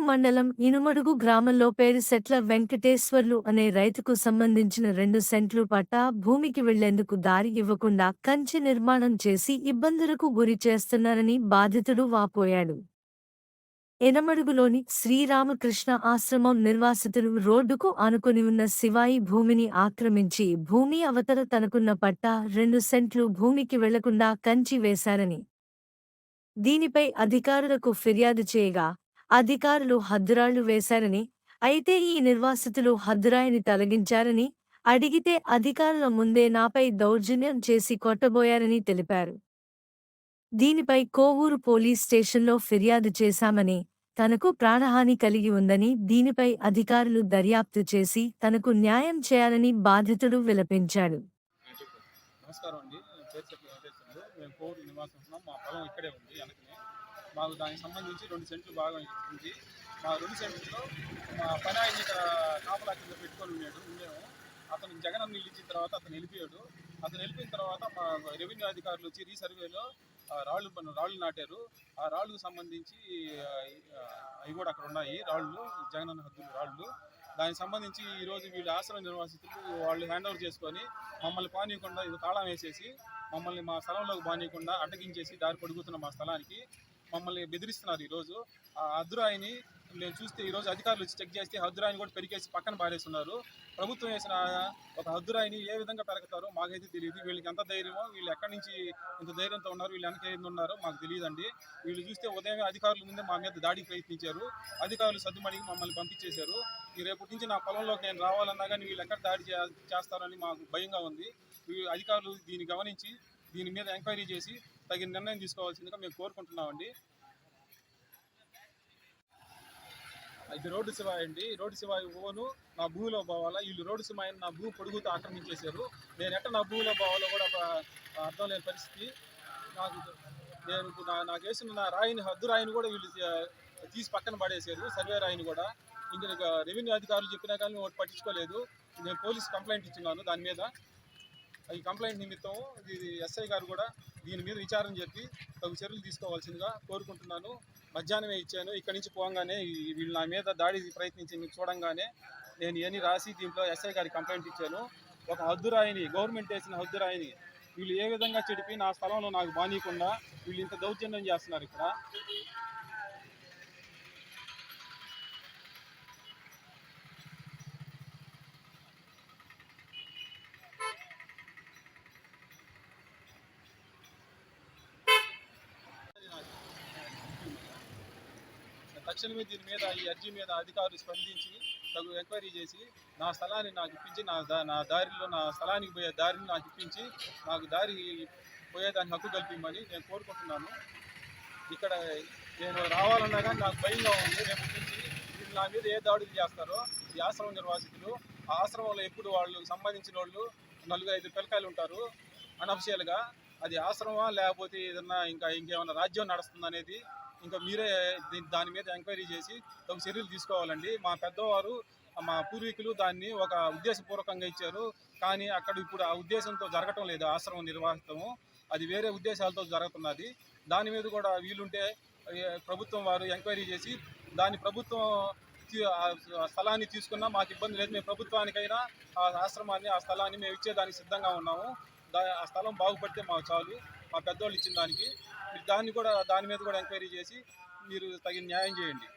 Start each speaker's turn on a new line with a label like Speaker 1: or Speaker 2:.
Speaker 1: మండలం ఇనుమడుగు గ్రామంలో పేరుసెట్ల వెంకటేశ్వర్లు అనే రైతుకు సంబంధించిన 2 సెంట్లు పట్టా భూమికి వెళ్లేందుకు దారి ఇవ్వకుండా కంచె నిర్మాణం చేసి ఇబ్బందులకు గురి చేస్తున్నారని బాధితుడు వాపోయాడు. ఎనమడుగులోని శ్రీరామకృష్ణ ఆశ్రమం నిర్వాసితులు రోడ్డుకు ఆనుకొని ఉన్న శివాయి భూమిని ఆక్రమించి భూమి అవతల తనకున్న పట్టా 2 సెంట్లు భూమికి వెళ్లకుండా కంచి వేశారని, దీనిపై అధికారులకు ఫిర్యాదు చేయగా అధికారులు హద్దురాళ్లు వేశారని, అయితే ఈ నిర్వాసితులు హద్దురాయిని తొలగించారని అడిగితే అధికారుల ముందే నాపై దౌర్జన్యం చేసి కొట్టబోయారని తెలిపారు. దీనిపై కోవూరు పోలీస్ స్టేషన్లో ఫిర్యాదు చేశామని, తనకు ప్రాణహాని కలిగి ఉందని, దీనిపై అధికారులు దర్యాప్తు చేసి తనకు న్యాయం చేయాలని బాధితుడు విలపించాడు.
Speaker 2: నమస్కారం అండి. పేరు చెప్పి వెంకటేశ్వర్లు. మేము కోవూరు నివాసం ఉంటున్నాం. మా పొలం ఇక్కడే ఉంది వెనకనే. మాకు దానికి సంబంధించి 2 సెంట్లు భాగం ఉంది. మా 2 సెంట్లలో మా పని ఆయన ఇక్కడ కాపలా కింద పెట్టుకొని ఉండేము. అతను జగనన్న ఇల్లు ఇచ్చిన తర్వాత అతను వెళ్ళిపోయాడు. అతను వెళ్ళిపోయిన తర్వాత మా రెవెన్యూ అధికారులు వచ్చి రీసర్వేలో రాళ్ళు నాటారు. ఆ రాళ్ళకు సంబంధించి అవి కూడా అక్కడ ఉన్నాయి. రాళ్ళు జగనన్న హద్దులు రాళ్ళు. దానికి సంబంధించి ఈరోజు వీళ్ళు ఆశ్రమ నిర్వాసితులు వాళ్ళు హ్యాండ్ ఓవర్ చేసుకొని మమ్మల్ని పానీయకుండా ఇది తాళం వేసేసి మమ్మల్ని మా స్థలంలోకి పానీయకుండా అడ్డగించేసి దారి పొడుగుతున్న మా స్థలానికి మమ్మల్ని బెదిరిస్తున్నారు. ఈరోజు ఆ హద్దురాయిని నేను చూస్తే ఈరోజు అధికారులు వచ్చి చెక్ చేస్తే హద్దురాయిని కూడా పెరికేసి పక్కన పారేస్తున్నారు. ప్రభుత్వం వేసిన ఒక హద్దురాయిని ఏ విధంగా పెరగతారో మాకైతే తెలియదు. వీళ్ళకి ఎంత ధైర్యమో, వీళ్ళు ఎక్కడి నుంచి ఇంత ధైర్యంతో ఉన్నారు, వీళ్ళు వెనక ఏంది ఉన్నారో మాకు తెలియదండి. వీళ్ళు చూస్తే ఉదయమే అధికారుల ముందే మా మీద దాడికి ప్రయత్నించారు. అధికారులు సద్దుమణికి మమ్మల్ని పంపించేశారు. ఈ రేపటి నుంచి నా పొలంలోకి నేను రావాలన్నా కానీ వీళ్ళు ఎక్కడ దాడి చేస్తారని మాకు భయంగా ఉంది. అధికారులు దీన్ని గమనించి దీని మీద ఎంక్వైరీ చేసి తగిన నిర్ణయం తీసుకోవాల్సిందిగా మేము కోరుకుంటున్నామండి. ఇది రోడ్డు శివాయి అండి. రోడ్డు శివాయి ఓను నా భూమిలో పోవాలా, వీళ్ళు రోడ్డు శివాయిని నా భూమి పొడుగుతో ఆక్రమించేశారు. నేను ఎట్ట నా భూమిలో పోవాలో కూడా అర్థం లేని పరిస్థితి. నాకు వేసిన నా రాయిని హద్దు రాయిని కూడా వీళ్ళు తీసి పక్కన పడేశారు. సర్వే రాయిని కూడా. ఇంకా రెవెన్యూ అధికారులు చెప్పినా కానీ ఒకటి పట్టించుకోలేదు. నేను పోలీస్ కంప్లైంట్ ఇచ్చినాను దాని మీద. ఈ కంప్లైంట్ నిమిత్తం ఎస్ఐ గారు కూడా దీని మీద విచారణ చెప్పి తగు చర్యలు తీసుకోవాల్సిందిగా కోరుకుంటున్నాను. మధ్యాహ్నమే ఇచ్చాను. ఇక్కడి నుంచి పోగానే వీళ్ళు నా మీద దాడి ప్రయత్నించి చూడంగానే నేను ఇవన్నీ రాసి దీంట్లో ఎస్ఐ గారికి కంప్లైంట్ ఇచ్చాను. ఒక హద్దురాయిని, గవర్నమెంట్ వేసిన హద్దురాయిని వీళ్ళు ఏ విధంగా చెడిపి నా స్థలంలో నాకు బానీయకుండా వీళ్ళు ఇంత దౌర్జన్యం చేస్తున్నారు ఇక్కడ. తక్షణమే దీని మీద ఈ అర్జీ మీద అధికారులు స్పందించి తగు ఎంక్వైరీ చేసి నా స్థలాన్ని నాకు ఇప్పించి నా దారిలో నా స్థలానికి పోయే దారిని నాకు ఇప్పించి నాకు దారి పోయేదానికి హక్కు కల్పించమని నేను కోరుకుంటున్నాను. ఇక్కడ నేను రావాలన్నా కానీ నాకు భయంగా ఉంది. రేపు నుంచి వీళ్ళు నా మీద ఏ దాడులు చేస్తారో ఈ ఆశ్రమం నిర్వాసితులు, ఆ ఆశ్రమంలో ఎప్పుడు వాళ్ళకి సంబంధించిన వాళ్ళు 4-5 పిల్లకాయలు ఉంటారు అనఫిషియల్గా. అది ఆశ్రమమా లేకపోతే ఏదన్నా ఇంకేమైనా రాజ్యం నడుస్తుంది అనేది ఇంకా మీరే దాని మీద ఎంక్వైరీ చేసి తగు చర్యలు తీసుకోవాలండి. మా పెద్దవారు, మా పూర్వీకులు దాన్ని ఒక ఉద్దేశపూర్వకంగా ఇచ్చారు. కానీ అక్కడ ఇప్పుడు ఆ ఉద్దేశంతో జరగటం లేదు. ఆశ్రమం నిర్వాహితము అది వేరే ఉద్దేశాలతో జరుగుతున్నది. దాని మీద కూడా వీలుంటే ప్రభుత్వం వారు ఎంక్వైరీ చేసి దాని ప్రభుత్వం స్థలాన్ని తీసుకున్నా మాకు ఇబ్బంది లేదు. మేము ప్రభుత్వానికైనా ఆ ఆశ్రమాన్ని, ఆ స్థలాన్ని మేము ఇచ్చేదానికి సిద్ధంగా ఉన్నాము. ఆ స్థలం బాగుపడితే మాకు చాలు. మా పెద్దవాళ్ళు ఇచ్చిన దానికి దాని మీద కూడా ఎంక్వైరీ చేసి మీరు తగిన న్యాయం చేయండి.